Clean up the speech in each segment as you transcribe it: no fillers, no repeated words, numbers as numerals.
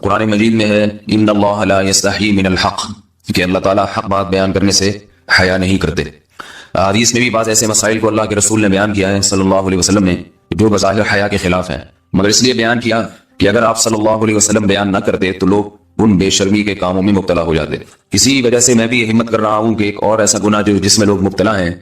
قرآن مجید میں ہے ان اللہ لا یستحی من الحق، کہ اللہ تعالیٰ حق بات بیان کرنے سے حیا نہیں کرتے۔ حدیث میں بھی بعض ایسے مسائل کو اللہ کے رسول نے بیان کیا ہے صلی اللہ علیہ وسلم نے جو بظاہر حیا کے خلاف ہیں، مگر اس لیے بیان کیا کہ اگر آپ صلی اللہ علیہ وسلم بیان نہ کرتے تو لوگ ان بے شرمی کے کاموں میں مبتلا ہو جاتے۔ اسی وجہ سے میں بھی یہ ہمت کر رہا ہوں کہ ایک اور ایسا گناہ جو جس میں لوگ مبتلا ہیں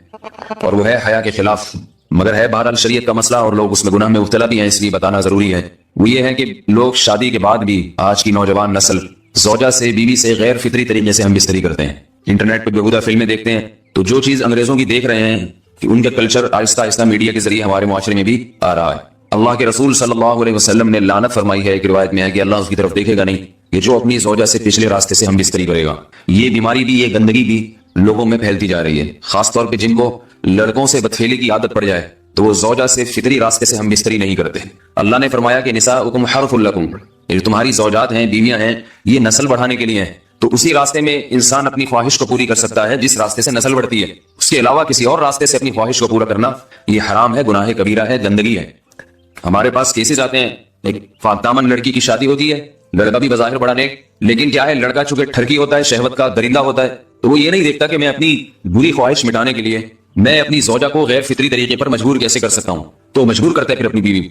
اور وہ ہے حیا کے خلاف، مگر ہے بہرحال شریعت کا مسئلہ اور لوگ اس میں گناہ میں مبتلا بھی ہیں، اس لیے بتانا ضروری ہے۔ وہ یہ ہے کہ لوگ شادی کے بعد بھی آج کی نوجوان نسل زوجہ سے، بیوی سے غیر فطری طریقے سے ہم بستری کرتے ہیں۔ انٹرنیٹ پہ بیہودہ فلمیں دیکھتے ہیں تو جو چیز انگریزوں کی دیکھ رہے ہیں کہ ان کا کلچر آہستہ آہستہ میڈیا کے ذریعے ہمارے معاشرے میں بھی آ رہا ہے۔ اللہ کے رسول صلی اللہ علیہ وسلم نے لعنت فرمائی ہے، ایک روایت میں ہے کہ اللہ اس کی طرف دیکھے گا نہیں کہ جو اپنی زوجہ سے پچھلے راستے سے ہم بستری کرے گا۔ یہ بیماری بھی، یہ گندگی بھی لوگوں میں پھیلتی جا رہی ہے، خاص طور پہ جن کو لڑکوں سے بدفعلی کی عادت پڑ جائے تو وہ زوجہ سے فطری راستے سے ہم بستری نہیں کرتے۔ اللہ نے فرمایا کہ نساؤکم حرث لکم، یہ جو تمہاری زوجات ہیں، بیویاں ہیں، یہ نسل بڑھانے کے لیے ہیں، تو اسی راستے میں انسان اپنی خواہش کو پوری کر سکتا ہے جس راستے سے نسل بڑھتی ہے۔ اس کے علاوہ کسی اور راستے سے اپنی خواہش کو پورا کرنا یہ حرام ہے، گناہ کبیرہ ہے، گندگی ہے۔ ہمارے پاس کیسز آتے ہیں، ایک پاک دامن لڑکی کی شادی ہوتی ہے، لڑکا بھی بظاہر بڑا نیک، لیکن کیا ہے، لڑکا چونکہ ٹھرکی ہوتا ہے، شہوت کا درندہ ہوتا ہے، تو وہ یہ نہیں دیکھتا کہ میں اپنی بری خواہش مٹانے کے لیے میں اپنی زوجہ کو غیر فطری طریقے پر مجبور کیسے کر سکتا ہوں، تو مجبور کرتا ہے پھر اپنی بیوی۔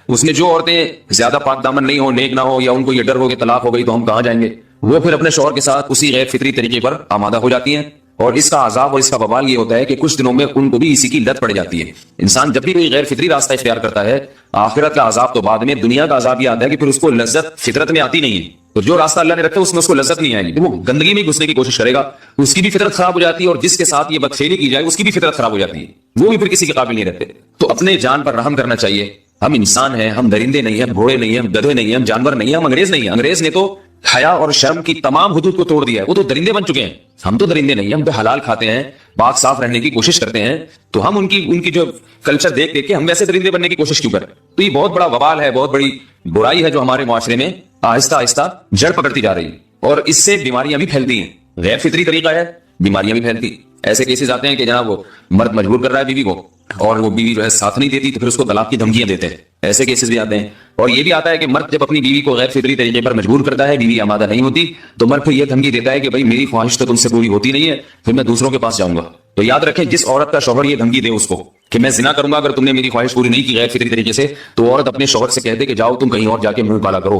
اس میں جو عورتیں زیادہ پاک دامن نہیں ہو، نیک نہ ہو، یا ان کو یہ ڈر ہو کہ طلاق ہو گئی تو ہم کہاں جائیں گے، وہ پھر اپنے شوہر کے ساتھ اسی غیر فطری طریقے پر آمادہ ہو جاتی ہیں، اور اس کا عذاب اور اس کا وبال یہ ہوتا ہے کہ کچھ دنوں میں ان کو بھی اسی کی لت پڑ جاتی ہے۔ انسان جب بھی کوئی غیر فطری راستہ اختیار کرتا ہے، آخرت کا عذاب تو بعد میں، دنیا کا عذاب یہ آتا ہے کہ پھر اس کو لذت فطرت میں آتی نہیں ہے۔ تو جو راستہ اللہ نے رکھا ہے اس میں اس کو لذت نہیں آئے گی، وہ گندگی میں گھسنے کی کوشش کرے گا، اس کی بھی فطرت خراب ہو جاتی ہے، اور جس کے ساتھ یہ بدفعلی کی جائے اس کی بھی فطرت خراب ہو جاتی ہے، وہ بھی پھر کسی کے قابل نہیں رہتے۔ تو اپنے جان پر رحم کرنا چاہیے۔ ہم انسان ہیں، ہم درندے نہیں ہیں، ہم گھوڑے نہیں ہیں، ہم گدھے نہیں ہیں، ہم جانور نہیں ہیں، ہم انگریز نہیں ہیں۔ انگریز نے تو حیا اور شرم کی تمام حدود کو توڑ دیا ہے، وہ تو درندے بن چکے ہیں۔ ہم تو درندے نہیں ہیں، ہم تو حلال کھاتے ہیں، پاک صاف رہنے کی کوشش کرتے ہیں، تو ہم ان کی جو کلچر دیکھ کے ہم ویسے درندے بننے کی کوشش کیوں کریں؟ تو یہ بہت بڑا وبال ہے، بہت بڑی برائی ہے جو ہمارے معاشرے میں آہستہ آہستہ جڑ پکڑتی جا رہی ہے، اور اس سے بیماریاں بھی پھیلتی ہیں۔ غیر فطری طریقہ ہے، بیماریاں بھی پھیلتی۔ ایسے کیسز آتے ہیں کہ جناب وہ مرد مجبور کر رہا ہے بیوی کو، اور وہ بیوی جو ہے ساتھ نہیں دیتی تو پھر اس کو طلاق کی دھمکیاں دیتے ہیں، ایسے کیسز بھی آتے ہیں۔ اور یہ بھی آتا ہے کہ مرد جب اپنی بیوی کو غیر فطری طریقے پر مجبور کرتا ہے، بیوی آمادہ نہیں ہوتی، تو مرد پھر یہ دھمکی دیتا ہے کہ بھائی میری خواہش تو تم سے پوری ہوتی نہیں ہے، پھر میں دوسروں کے پاس جاؤں گا۔ تو یاد رکھیں، جس عورت کا شوہر یہ دھمکی دے اس کو کہ میں زنا کروں گا اگر تم نے میری خواہش پوری نہیں کی غیر فطری طریقے سے، تو عورت اپنے شوہر سے کہہ دے کہ جاؤ تم کہیں اور جا کے منہ کالا کرو،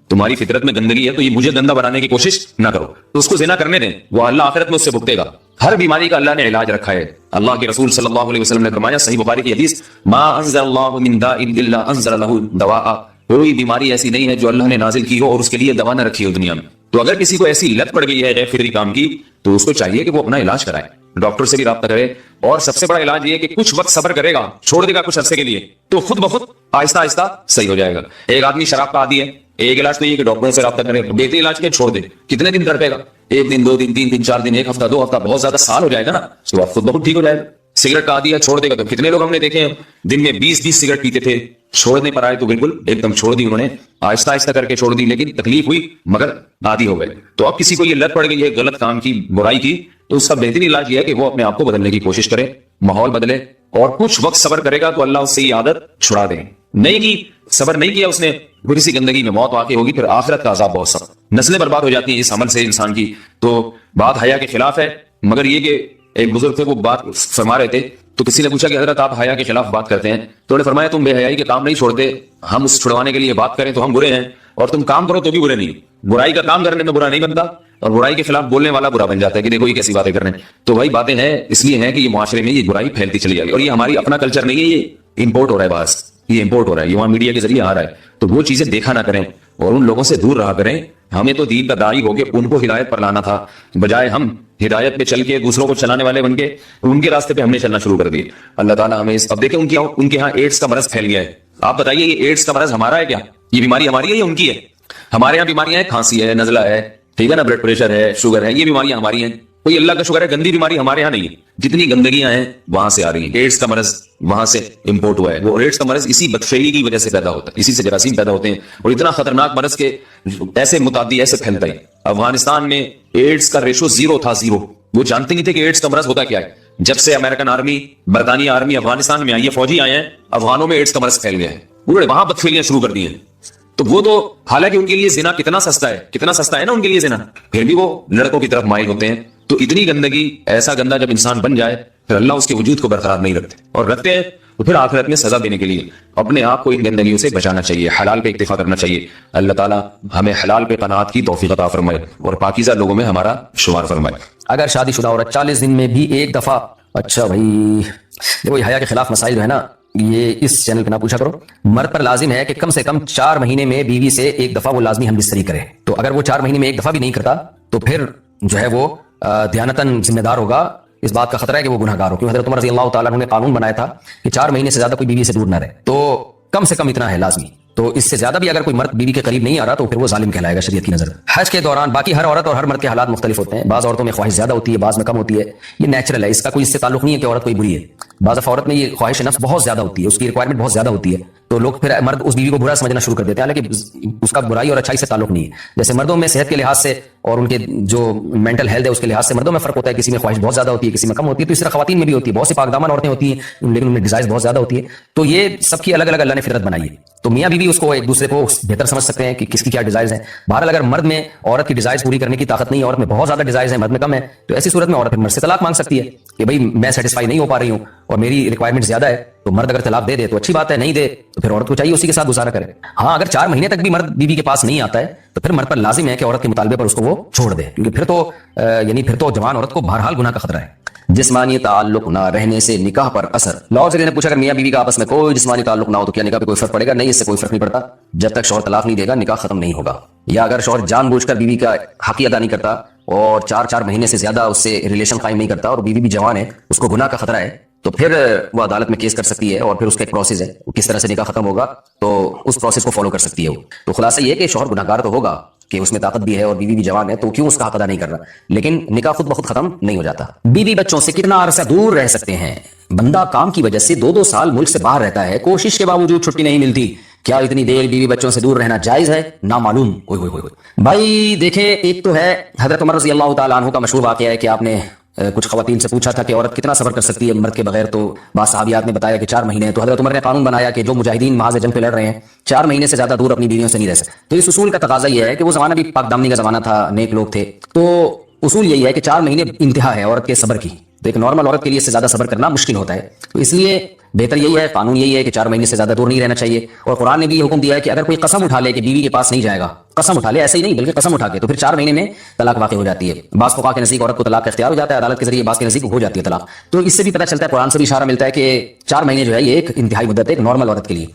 تمہاری فطرت میں گندگی ہے تو یہ مجھے گندا بنانے کی کوشش نہ کرو، تو اس کو زنا کرنے دیں، وہ اللہ آخرت میں اس سے بھگتے گا۔ ہر بیماری کا اللہ نے علاج رکھا ہے۔ اللہ کے رسول صلی اللہ علیہ وسلم نے فرمایا، صحیح بخاری کی حدیث، ما انزل اللہ من داء الا انزل له دواء، کوئی بیماری ایسی نہیں ہے جو اللہ نے نازل کی ہو اور اس کے لیے دوا نہ رکھی ہو دنیا میں۔ تو اگر کسی کو ایسی لت پڑ گئی ہے غیر فطری کام کی تو اس کو چاہیے کہ وہ اپنا علاج کرائے، ڈاکٹر سے بھی رابطہ کرے، اور سب سے بڑا علاج یہ کہ کچھ وقت صبر کرے گا، چھوڑ دے گا کچھ عرصے کے لیے، تو خود بخود آہستہ آہستہ صحیح ہو جائے گا۔ ایک آدمی شراب کا عادی ہے، ایک علاج تو یہ کہ ڈاکٹروں سے رابطہ کرے، بہترین علاج کے چھوڑ دے، کتنے دن تڑپے گا؟ ایک دن، 2 دن، 3 دن، 4 دن، 1 ہفتہ، 2 ہفتہ، بہت زیادہ سال ہو جائے گا نا، تو آپ خود بخود ٹھیک ہو جائے گا۔ سگریٹ کا عادی ہے، چھوڑ دے گا، تو کتنے لوگ ہم نے دیکھے ہیں دن میں 20 سگریٹ پیتے تھے، چھوڑنے پر آئے تو بالکل ایک دم چھوڑ دی انہوں نے، آہستہ آہستہ کر کے چھوڑ دی، لیکن تکلیف ہوئی مگر عادی ہو گئے۔ تو اب کسی کو یہ لت پڑ گئی ہے غلط کام کی، برائی کی، تو اس کا بہترین علاج یہ ہے کہ وہ اپنے آپ کو بدلنے کی کوشش کرے، ماحول بدلے، اور کچھ وقت صبر کرے گا تو اللہ اس سے یہ عادت چھڑا دے۔ نہیں کی، صبر نہیں کیا اس نے، بری سی گندگی میں موت واقع ہوگی، پھر آخرت کا عذاب بہت سخت، نسلیں برباد ہو جاتی ہیں اس عمل سے انسان کی۔ تو بات حیا کے خلاف ہے، مگر یہ کہ ایک بزرگ تھے وہ بات فرما رہے تھے، تو کسی نے پوچھا کہ حضرت آپ حیا کے خلاف بات کرتے ہیں، تو انہوں نے فرمایا تم بے حیائی کے کام نہیں چھوڑتے، ہم اس چھڑوانے کے لیے بات کریں تو ہم برے ہیں، اور تم کام کرو تو بھی برے نہیں۔ برائی کا کام کرنے میں برا نہیں بنتا، اور برائی کے خلاف بولنے والا برا بن جاتا ہے کہ دیکھو یہ کیسی باتیں کر رہے ہیں۔ تو وہی باتیں ہیں، اس لیے ہیں کہ یہ معاشرے میں یہ برائی پھیلتی چلی جائے گی، اور یہ ہماری اپنا کلچر نہیں ہے، یہ امپورٹ ہو رہا ہے، باہر یہ امپورٹ ہو رہا ہے، یہ وہاں میڈیا کے ذریعے آ رہا ہے۔ تو وہ چیزیں دیکھا نہ کریں اور ان لوگوں سے دور رہا کریں۔ ہمیں تو دین کا داعی ہو کے ان کو ہدایت پر لانا تھا، بجائے ہم ہدایت پہ چل کے دوسروں کو چلانے والے بن کے ان کے راستے پہ ہم نے چلنا شروع کر دیا۔ اللہ تعالیٰ ہمیں اب دیکھیں ان کے ہاں ایڈس کا مرض پھیل گیا ہے۔ آپ بتائیے یہ ایڈس کا مرض ہمارا ہے کیا؟ یہ بیماری ہماری ہے یا ان کی ہے؟ ہمارے یہاں بیماریاں ہیں، کھانسی ہے، نزلہ ہے، ٹھیک ہے نا، بلڈ پریشر ہے، شوگر ہے، یہ بیماریاں ہماری ہیں۔ کوئی اللہ کا شکر ہے گندی بیماری ہمارے یہاں نہیں ہے، جتنی گندگیاں ہیں وہاں سے آ رہی ہیں۔ ایڈس کا مرض وہاں سے امپورٹ ہوا ہے، وہ ایڈس کا مرض اسی بدفعلی کی وجہ سے پیدا ہوتا ہے، اسی سے جراثیم پیدا ہوتے ہیں، اور اتنا خطرناک مرض کے ایسے متعدی ایسے پھیلتا ہے۔ افغانستان میں ایڈس کا ریشو 0 تھا، 0۔ وہ جانتے نہیں تھے کہ ایڈس کا مرض ہوتا کیا ہے۔ جب سے امریکن آرمی، برطانیہ آرمی افغانستان میں آئی ہے، فوجی آئے ہیں، افغانوں میں ایڈس کا مرض پھیل گیا ہے، انہوں نے وہاں بدفعلیاں شروع کر دی ہیں۔ تو وہ تو حالانکہ ان کے لیے زنا کتنا سستا ہے نا ان کے لیے زنا، پھر بھی وہ لڑکوں کی طرف مائل ہوتے ہیں. تو اتنی گندگی، ایسا گندا جب انسان بن جائے پھر اللہ اس کے وجود کو برقرار نہیں رکھتے، اور رکھتے ہیں تو پھر آخرت میں سزا دینے کے لیے اپنے آپ کو ان گندگیوں سے بچانا چاہیے، حلال پہ اکتفا کرنا چاہیے. اللہ تعالیٰ ہمیں حلال پہ قناعت کی توفیق عطا فرمائے اور پاکیزہ لوگوں میں ہمارا شمار فرمائے. اگر شادی شدہ عورت 40 دن میں بھی ایک دفعہ، اچھا بھائی دیکھو یہ حیا کے خلاف مسائل جو ہے نا یہ اس چینل پہ نہ پوچھا کرو. مرد پر لازم ہے کہ کم سے کم 4 مہینے میں بیوی سے ایک دفعہ وہ لازمی ہم بستری کرے. تو اگر وہ 4 مہینے میں ایک دفعہ بھی نہیں کرتا تو پھر جو ہے وہ دیانتاً ذمہ دار ہوگا. اس بات کا خطرہ ہے کہ وہ گناہ گار ہو، کیونکہ حضرت عمر رضی اللہ تعالیٰ عنہ نے قانون بنایا تھا کہ 4 مہینے سے زیادہ کوئی بیوی سے دور نہ رہے. تو کم سے کم اتنا ہے لازمی. تو اس سے زیادہ بھی اگر کوئی مرد بیوی کے قریب نہیں آ رہا تو پھر وہ ظالم کہلائے گا شریعت کی نظر. حج کے دوران باقی ہر عورت اور ہر مرد کے حالات مختلف ہوتے ہیں. بعض عورتوں میں خواہش زیادہ ہوتی ہے، بعض میں کم ہوتی ہے. یہ نیچرل ہے، اس کا کوئی اس سے تعلق نہیں ہے کہ عورت کوئی بری ہے. بعض عورت میں یہ خواہش نفس بہت زیادہ ہوتی ہے، اس کی ریکوائرمنٹ بہت زیادہ ہوتی ہے، تو لوگ پھر مرد اس بیوی کو برا سمجھنا شروع کر دیتے ہیں، حالانکہ اس کا برائی اور اچھائی سے تعلق نہیں ہے. جیسے مردوں میں صحت کے لحاظ سے اور ان کے جو مینٹل ہیلتھ ہے اس کے لحاظ سے مردوں میں فرق ہوتا ہے، کسی میں خواہش بہت زیادہ ہوتی ہے، کسی میں کم ہوتی ہے. تو اس طرح خواتین میں بھی ہوتی ہے، بہت سی پاک دامن عورتیں ہوتی ہیں لیکن ان میں ڈیزائر بہت زیادہ ہوتی ہے. تو یہ سب کی الگ الگ اللہ نے فطرت بنائی ہے. تو میاں بیوی اس کو ایک دوسرے کو بہتر سمجھ سکتے ہیں کہ کس کی کیا ڈیزائرز ہیں. بہرحال اگر مرد میں عورت کی ڈیزائرز پوری کرنے کی طاقت نہیں ہے، عورت میں بہت زیادہ ڈیزائرز ہیں، مرد میں کم ہے، تو ایسی صورت میں عورت پھر مرد سے طلاق مانگ سکتی ہے کہ بھائی میں سیٹسفائی نہیں ہو پا رہی ہوں اور میری ریکوائرمنٹ زیادہ ہے. تو مرد اگر طلاق دے تو اچھی بات ہے، نہیں دے تو پھر عورت کو چاہیے اسی کے ساتھ گزارا کرے. ہاں اگر 4 مہینے تک بھی مرد بیوی کے پاس نہیں آتا ہے تو پھر مرد پر لازم ہے کہ عورت کے مطالبے پر اس کو وہ چھوڑ دے، کیونکہ پھر تو جوان عورت کو بہرحال گناہ کا خطرہ ہے. جسمانی تعلق نہ رہنے سے نکاح پر اثر. لاہور سے نے پوچھا اگر میاں بیوی کا آپس میں کوئی جسمانی تعلق نہ ہو تو کیا نکاح پہ کوئی فرق پڑے گا؟ نہیں، اس سے کوئی فرق نہیں پڑتا. جب تک شوہر طلاق نہیں دے گا نکاح ختم نہیں ہوگا. یا اگر شوہر جان بوجھ کر بیوی کا حق ادا نہیں کرتا اور 4 مہینے سے زیادہ اس سے ریلیشن قائم نہیں کرتا اور بیوی بھی جوان ہے، اس کو گناہ کا خطرہ ہے، تو پھر وہ عدالت میں کیس کر سکتی ہے اور پھر اس کا ایک پروسیس ہے کس طرح سے نکاح ختم ہوگا، تو اس پروسیس کو فالو کر سکتی ہے وہ. تو خلاصہ یہ کہ شوہر گناہگار تو ہوگا کہ اس میں طاقت بھی ہے اور بیوی بھی جوان ہے، تو کیوں اس کا حق ادا نہیں کر رہا، لیکن نکاح خود بخود ختم نہیں ہو جاتا. بیوی بچوں سے کتنا عرصہ دور رہ سکتے ہیں؟ بندہ کام کی وجہ سے 2 سال ملک سے باہر رہتا ہے، کوشش کے باوجود چھٹی نہیں ملتی، کیا اتنی دیر بیوی بچوں سے دور رہنا جائز ہے؟ نامعلوم. بھائی دیکھیں، ایک تو ہے حضرت عمر رضی اللہ تعالیٰ عنہ کا مشہور واقعہ ہے کہ آپ نے کچھ خواتین سے پوچھا تھا کہ عورت کتنا صبر کر سکتی ہے مرد کے بغیر، تو بعض صحابیات نے بتایا کہ 4 مہینے. تو حضرت عمر نے قانون بنایا کہ جو مجاہدین محاذ جنگ پہ لڑ رہے ہیں 4 مہینے سے زیادہ دور اپنی بیویوں سے نہیں رہ سکتے. تو اس اصول کا تقاضا یہ ہے کہ وہ زمانہ بھی پاک دامنی کا زمانہ تھا، نیک لوگ تھے، تو اصول یہی ہے کہ 4 مہینے انتہا ہے عورت کے صبر کی. تو ایک نارمل عورت کے لیے اس سے زیادہ صبر کرنا مشکل ہوتا ہے، تو اس لیے بہتر یہی ہے، قانون یہی ہے کہ 4 مہینے سے زیادہ دور نہیں رہنا چاہیے. اور قرآن نے بھی یہ حکم دیا ہے کہ اگر کوئی قسم اٹھا لے کہ بیوی کے پاس نہیں جائے گا، قسم اٹھا لے، ایسے ہی نہیں بلکہ قسم اٹھا کے، تو پھر 4 مہینے میں طلاق واقع ہو جاتی ہے. بعض فقہا کے نزدیک عورت کو طلاق کا اختیار ہو جاتا ہے عدالت کے ذریعے، بعض کے نزدیک ہو جاتی ہے طلاق. تو اس سے بھی پتہ چلتا ہے، قرآن سے بھی اشارہ ملتا ہے کہ 4 مہینے جو ہے یہ ایک انتہائی مدت ہے ایک نارمل عورت کے لیے.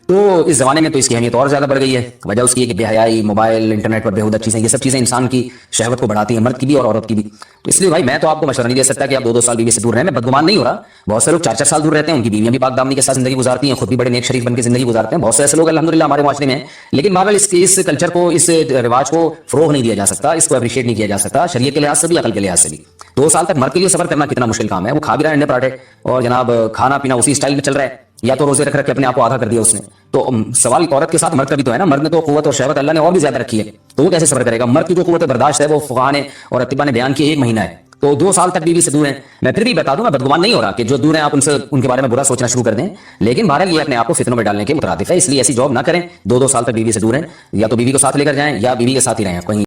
تو اس زمانے میں تو اس کی اہمیت اور زیادہ بڑھ گئی ہے. وجہ اس کی ہے کہ بے حیائی، موبائل، انٹرنیٹ پر بےہودہ چیزیں، یہ سب چیزیں انسان کی شہوت کو بڑھاتی ہیں، مرد کی بھی اور عورت کی بھی. تو اس لیے بھائی میں تو آپ کو مشورہ نہیں دے سکتا کہ آپ 2 سال بیوی سے دور رہیں. میں بدگمان نہیں ہو رہا، بہت سے لوگ 4 سال دور رہتے ہیں، ان کی بیویاں بھی پاک دامنی کے ساتھ زندگی گزارتی ہیں، خود بھی بڑے نیک شریف بن کے زندگی گزارتے ہیں. بہت سے ایسے لوگ الحمدللہ ہمارے معاشرے میں ہیں، لیکن بہرحال اس کلچر کو، اس رواج کو فروغ نہیں دیا جا سکتا، اس کو اپریشیٹ نہیں کیا جا سکتا شریعت کے لحاظ سے بھی، عقل کے لحاظ سے بھی. 2 سال تک مرد کے لیے صبر کرنا کتنا مشکل کام ہے. وہ کھا بھی رہا ہے انڈے پراٹھے اور جناب کھانا پینا اسی اسٹائل میں چل رہا ہے، یا تو روزے رکھ کے اپنے آپ کو آدھا کر دیا اس نے. تو سوال عورت کے ساتھ مرد کا بھی تو ہے نا، مرد نے تو قوت اور شہوت اللہ نے اور بھی زیادہ رکھی ہے، تو وہ کیسے صبر کرے گا؟ مرد کی جو قوت برداشت ہے وہ فقہا نے اور اتباع نے بیان کی 1 مہینہ ہے. تو 2 سال تک بیوی سے دور ہیں. میں پھر بھی بتا دوں، میں بدگمان نہیں ہو رہا کہ جو دور ہیں آپ ان کے بارے میں برا سوچنا شروع کر دیں، لیکن بہرحال یہ اپنے آپ کو فتنوں میں ڈالنے کے مترادف ہے. اس لیے ایسی جاب نہ کریں. 2 سال تک بیوی سے دور ہیں، یا تو بیوی کو ساتھ لے کر جائیں یا بیوی کے ساتھ ہی رہیں کہیں.